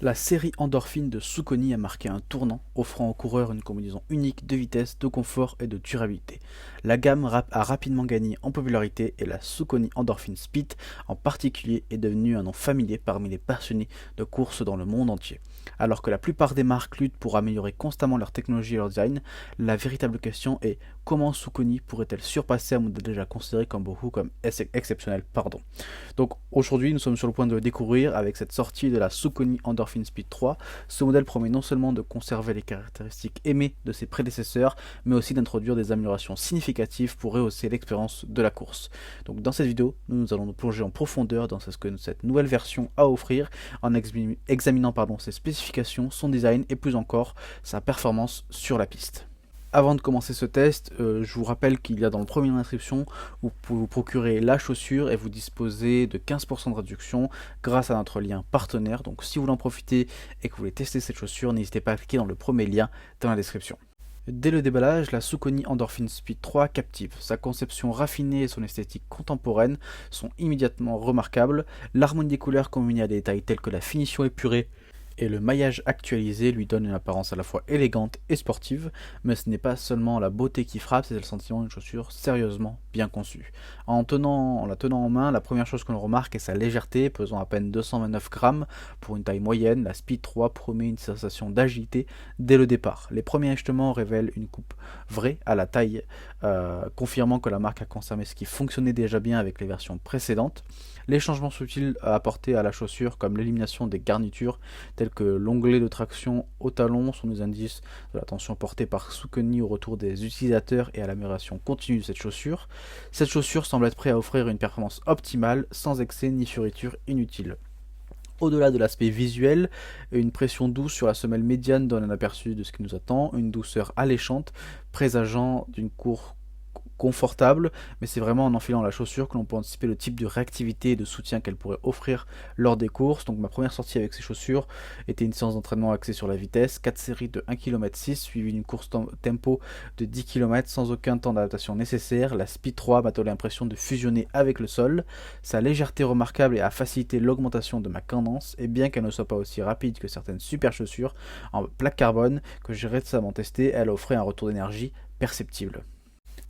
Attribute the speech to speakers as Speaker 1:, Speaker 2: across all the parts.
Speaker 1: La série Endorphine de Saucony a marqué un tournant, offrant aux coureurs une combinaison unique de vitesse, de confort et de durabilité. La gamme a rapidement gagné en popularité et la Saucony Endorphin Speed en particulier est devenue un nom familier parmi les passionnés de course dans le monde entier. Alors que la plupart des marques luttent pour améliorer constamment leur technologie et leur design, la véritable question est comment Saucony pourrait-elle surpasser un modèle déjà considéré comme beaucoup comme exceptionnel. Donc aujourd'hui, nous sommes sur le point de le découvrir avec cette sortie de la Saucony Endorphin Speed 3. Ce modèle promet non seulement de conserver les caractéristiques aimées de ses prédécesseurs, mais aussi d'introduire des améliorations significatives pour rehausser l'expérience de la course. Donc dans cette vidéo, nous allons nous plonger en profondeur dans ce que cette nouvelle version a à offrir en examinant ses spécifications, son design et plus encore sa performance sur la piste. Avant de commencer ce test, je vous rappelle qu'il y a dans le premier inscription, vous pouvez vous procurer la chaussure et vous disposez de 15% de réduction grâce à notre lien partenaire. Donc si vous voulez en profiter et que vous voulez tester cette chaussure, n'hésitez pas à cliquer dans le premier lien dans la description. Dès le déballage, la Saucony Endorphin Speed 3 captive. Sa conception raffinée et son esthétique contemporaine sont immédiatement remarquables. L'harmonie des couleurs combinée à des détails tels que la finition épurée et le maillage actualisé lui donne une apparence à la fois élégante et sportive, mais ce n'est pas seulement la beauté qui frappe, c'est le sentiment d'une chaussure sérieusement bien conçue. En la tenant en main, la première chose que l'on remarque est sa légèreté, pesant à peine 229 grammes pour une taille moyenne. La Speed 3 promet une sensation d'agilité dès le départ. Les premiers ajustements révèlent une coupe vraie à la taille, confirmant que la marque a conservé ce qui fonctionnait déjà bien avec les versions précédentes. Les changements subtils apportés à la chaussure, comme l'élimination des garnitures, tels que l'onglet de traction au talon, sont des indices de l'attention portée par Saucony au retour des utilisateurs et à l'amélioration continue de cette chaussure. Cette chaussure semble être prête à offrir une performance optimale, sans excès ni fioritures inutiles. Au-delà de l'aspect visuel, une pression douce sur la semelle médiane donne un aperçu de ce qui nous attend, une douceur alléchante, présageant d'une course confortable, mais c'est vraiment en enfilant la chaussure que l'on peut anticiper le type de réactivité et de soutien qu'elle pourrait offrir lors des courses. Donc ma première sortie avec ces chaussures était une séance d'entraînement axée sur la vitesse, 4 séries de 1,6 km suivie d'une course tempo de 10 km sans aucun temps d'adaptation nécessaire. La Speed 3 m'a donné l'impression de fusionner avec le sol. Sa légèreté remarquable a facilité l'augmentation de ma cadence, et bien qu'elle ne soit pas aussi rapide que certaines super chaussures en plaque carbone que j'ai récemment testées, elle offrait un retour d'énergie perceptible.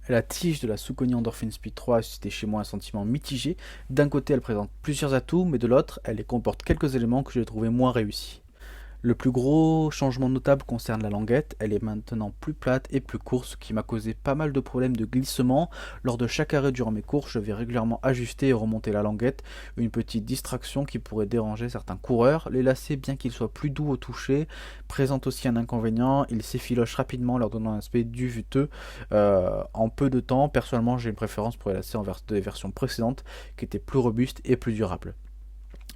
Speaker 1: La tige de la Saucony Endorphin Speed 3 a suscité chez moi un sentiment mitigé. D'un côté, elle présente plusieurs atouts, mais de l'autre, elle comporte quelques éléments que j'ai trouvé moins réussis. Le plus gros changement notable concerne la languette, elle est maintenant plus plate et plus courte, ce qui m'a causé pas mal de problèmes de glissement. Lors de chaque arrêt durant mes courses, je vais régulièrement ajuster et remonter la languette, une petite distraction qui pourrait déranger certains coureurs. Les lacets, bien qu'ils soient plus doux au toucher, présentent aussi un inconvénient, ils s'effilochent rapidement leur donnant un aspect duviteux en peu de temps. Personnellement, j'ai une préférence pour les lacets des versions précédentes qui étaient plus robustes et plus durables.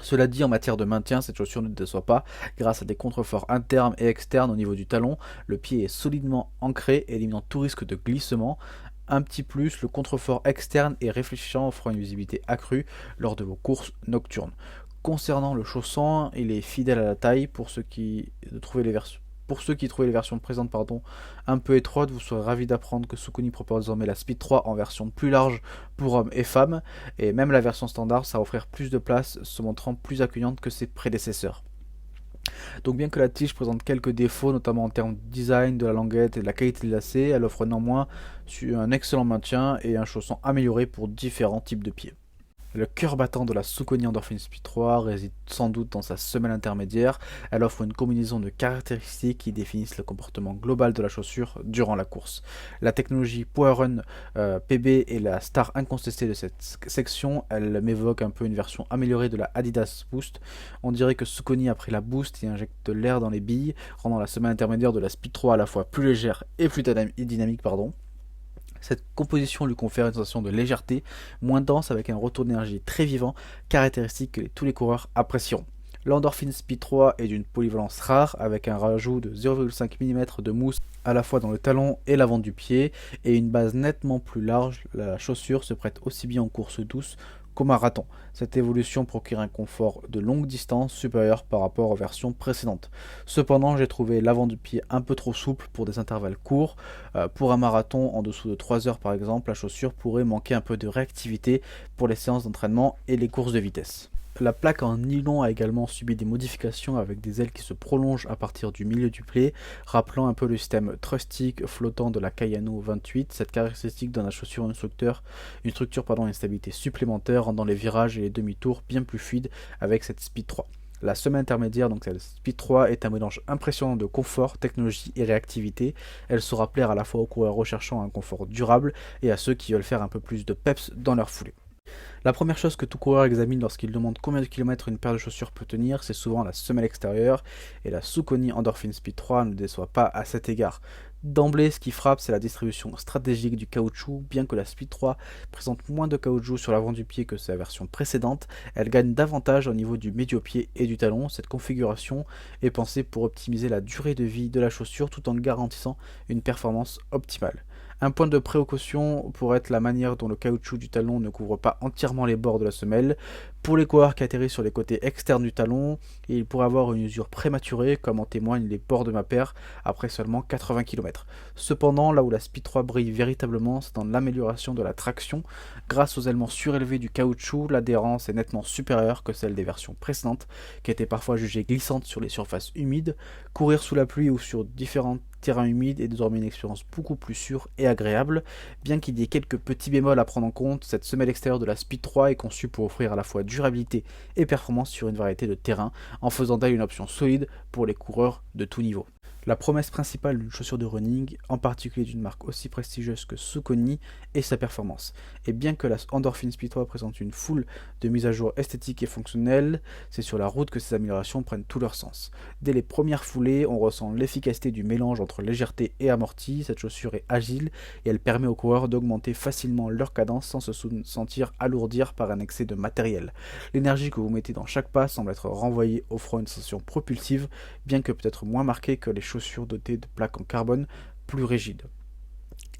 Speaker 1: Cela dit, en matière de maintien, cette chaussure ne déçoit pas. Grâce à des contreforts internes et externes au niveau du talon, le pied est solidement ancré, éliminant tout risque de glissement. Un petit plus, le contrefort externe est réfléchissant, offrant une visibilité accrue lors de vos courses nocturnes. Concernant le chausson, il est fidèle à la taille pour ceux qui trouvaient les versions présentes un peu étroites. Vous serez ravis d'apprendre que Saucony propose désormais la Speed 3 en version plus large pour hommes et femmes, et même la version standard, ça va offrir plus de place, se montrant plus accueillante que ses prédécesseurs. Donc bien que la tige présente quelques défauts, notamment en termes de design, de la languette et de la qualité de lacet, elle offre néanmoins un excellent maintien et un chausson amélioré pour différents types de pieds. Le cœur battant de la Saucony Endorphin Speed 3 réside sans doute dans sa semelle intermédiaire. Elle offre une combinaison de caractéristiques qui définissent le comportement global de la chaussure durant la course. La technologie PowerRun PB est la star incontestée de cette section. Elle m'évoque un peu une version améliorée de la Adidas Boost. On dirait que Saucony a pris la Boost et injecte de l'air dans les billes, rendant la semelle intermédiaire de la Speed 3 à la fois plus légère et plus dynamique. Cette composition lui confère une sensation de légèreté, moins dense avec un retour d'énergie très vivant, caractéristique que tous les coureurs apprécieront. L'Endorphin Speed 3 est d'une polyvalence rare avec un rajout de 0,5 mm de mousse à la fois dans le talon et l'avant du pied et une base nettement plus large. La chaussure se prête aussi bien en course douce qu'au marathon. Cette évolution procure un confort de longue distance supérieur par rapport aux versions précédentes. Cependant, j'ai trouvé l'avant du pied un peu trop souple pour des intervalles courts. Pour un marathon en dessous de 3 heures par exemple, la chaussure pourrait manquer un peu de réactivité pour les séances d'entraînement et les courses de vitesse. La plaque en nylon a également subi des modifications avec des ailes qui se prolongent à partir du milieu du pied, rappelant un peu le système Trustic flottant de la Kayano 28. Cette caractéristique donne à la chaussure une structure et une stabilité supplémentaire, rendant les virages et les demi-tours bien plus fluides avec cette Speed 3. La semelle intermédiaire, donc cette Speed 3, est un mélange impressionnant de confort, technologie et réactivité. Elle saura plaire à la fois aux coureurs recherchant un confort durable et à ceux qui veulent faire un peu plus de peps dans leur foulée. La première chose que tout coureur examine lorsqu'il demande combien de kilomètres une paire de chaussures peut tenir, c'est souvent la semelle extérieure, et la Saucony Endorphin Speed 3 ne déçoit pas à cet égard. D'emblée, ce qui frappe, c'est la distribution stratégique du caoutchouc. Bien que la Speed 3 présente moins de caoutchouc sur l'avant du pied que sa version précédente, elle gagne davantage au niveau du médio-pied et du talon. Cette configuration est pensée pour optimiser la durée de vie de la chaussure tout en garantissant une performance optimale. Un point de précaution pourrait être la manière dont le caoutchouc du talon ne couvre pas entièrement les bords de la semelle. Pour les coureurs qui atterrissent sur les côtés externes du talon, il pourrait avoir une usure prématurée, comme en témoignent les bords de ma paire après seulement 80 km. Cependant, là où la Speed 3 brille véritablement, c'est dans l'amélioration de la traction. Grâce aux éléments surélevés du caoutchouc, l'adhérence est nettement supérieure que celle des versions précédentes, qui étaient parfois jugées glissantes sur les surfaces humides. Courir sous la pluie ou sur différents terrain humide est désormais une expérience beaucoup plus sûre et agréable. Bien qu'il y ait quelques petits bémols à prendre en compte, cette semelle extérieure de la Speed 3 est conçue pour offrir à la fois durabilité et performance sur une variété de terrains, en faisant d'elle une option solide pour les coureurs de tout niveau. La promesse principale d'une chaussure de running, en particulier d'une marque aussi prestigieuse que Saucony, est sa performance. Et bien que la Endorphin Speed 3 présente une foule de mises à jour esthétiques et fonctionnelles, c'est sur la route que ces améliorations prennent tout leur sens. Dès les premières foulées, on ressent l'efficacité du mélange entre légèreté et amorti. Cette chaussure est agile et elle permet aux coureurs d'augmenter facilement leur cadence sans se sentir alourdir par un excès de matériel. L'énergie que vous mettez dans chaque pas semble être renvoyée, offrant une sensation propulsive, bien que peut-être moins marquée que les chaussures dotées de plaques en carbone plus rigides.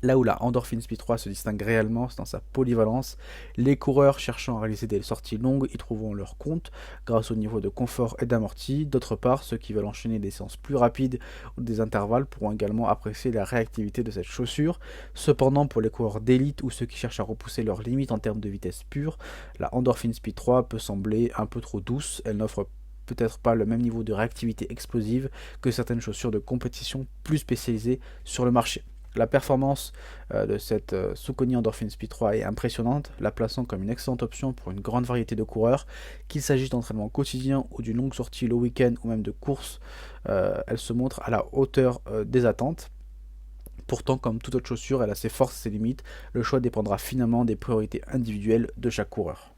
Speaker 1: Là où la Endorphin Speed 3 se distingue réellement, c'est dans sa polyvalence. Les coureurs cherchant à réaliser des sorties longues y trouveront leur compte grâce au niveau de confort et d'amorti. D'autre part, ceux qui veulent enchaîner des séances plus rapides ou des intervalles pourront également apprécier la réactivité de cette chaussure. Cependant, pour les coureurs d'élite ou ceux qui cherchent à repousser leurs limites en termes de vitesse pure, la Endorphin Speed 3 peut sembler un peu trop douce. Elle n'offre peut-être pas le même niveau de réactivité explosive que certaines chaussures de compétition plus spécialisées sur le marché. La performance de cette Saucony Endorphin Speed 3 est impressionnante, la plaçant comme une excellente option pour une grande variété de coureurs, qu'il s'agisse d'entraînement quotidien ou d'une longue sortie le week-end ou même de course. Elle se montre à la hauteur des attentes. Pourtant, comme toute autre chaussure, elle a ses forces et ses limites. Le choix dépendra finalement des priorités individuelles de chaque coureur.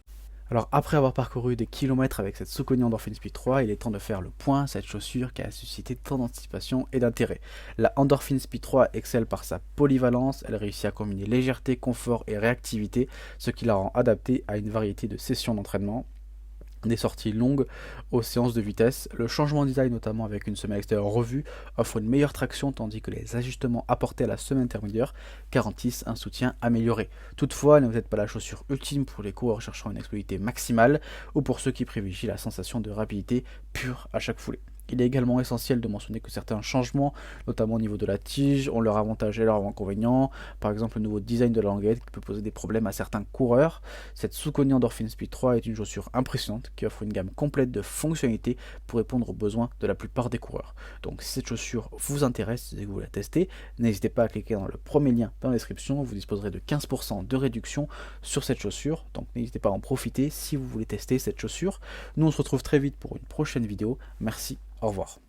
Speaker 1: Alors après avoir parcouru des kilomètres avec cette Saucony Endorphin Speed 3, il est temps de faire le point, cette chaussure qui a suscité tant d'anticipation et d'intérêt. La Endorphin Speed 3 excelle par sa polyvalence, elle réussit à combiner légèreté, confort et réactivité, ce qui la rend adaptée à une variété de sessions d'entraînement. Des sorties longues aux séances de vitesse. Le changement de design, notamment avec une semelle extérieure revue, offre une meilleure traction tandis que les ajustements apportés à la semelle intermédiaire garantissent un soutien amélioré. Toutefois, elle n'est peut-être pas la chaussure ultime pour les coureurs cherchant une explosivité maximale ou pour ceux qui privilégient la sensation de rapidité pure à chaque foulée. Il est également essentiel de mentionner que certains changements, notamment au niveau de la tige, ont leurs avantages et leurs inconvénients. Par exemple, le nouveau design de la languette qui peut poser des problèmes à certains coureurs. Cette Saucony Endorphin Speed 3 est une chaussure impressionnante qui offre une gamme complète de fonctionnalités pour répondre aux besoins de la plupart des coureurs. Donc si cette chaussure vous intéresse et que vous la testez, n'hésitez pas à cliquer dans le premier lien dans la description. Vous disposerez de 15% de réduction sur cette chaussure. Donc n'hésitez pas à en profiter si vous voulez tester cette chaussure. Nous on se retrouve très vite pour une prochaine vidéo. Merci. Au revoir.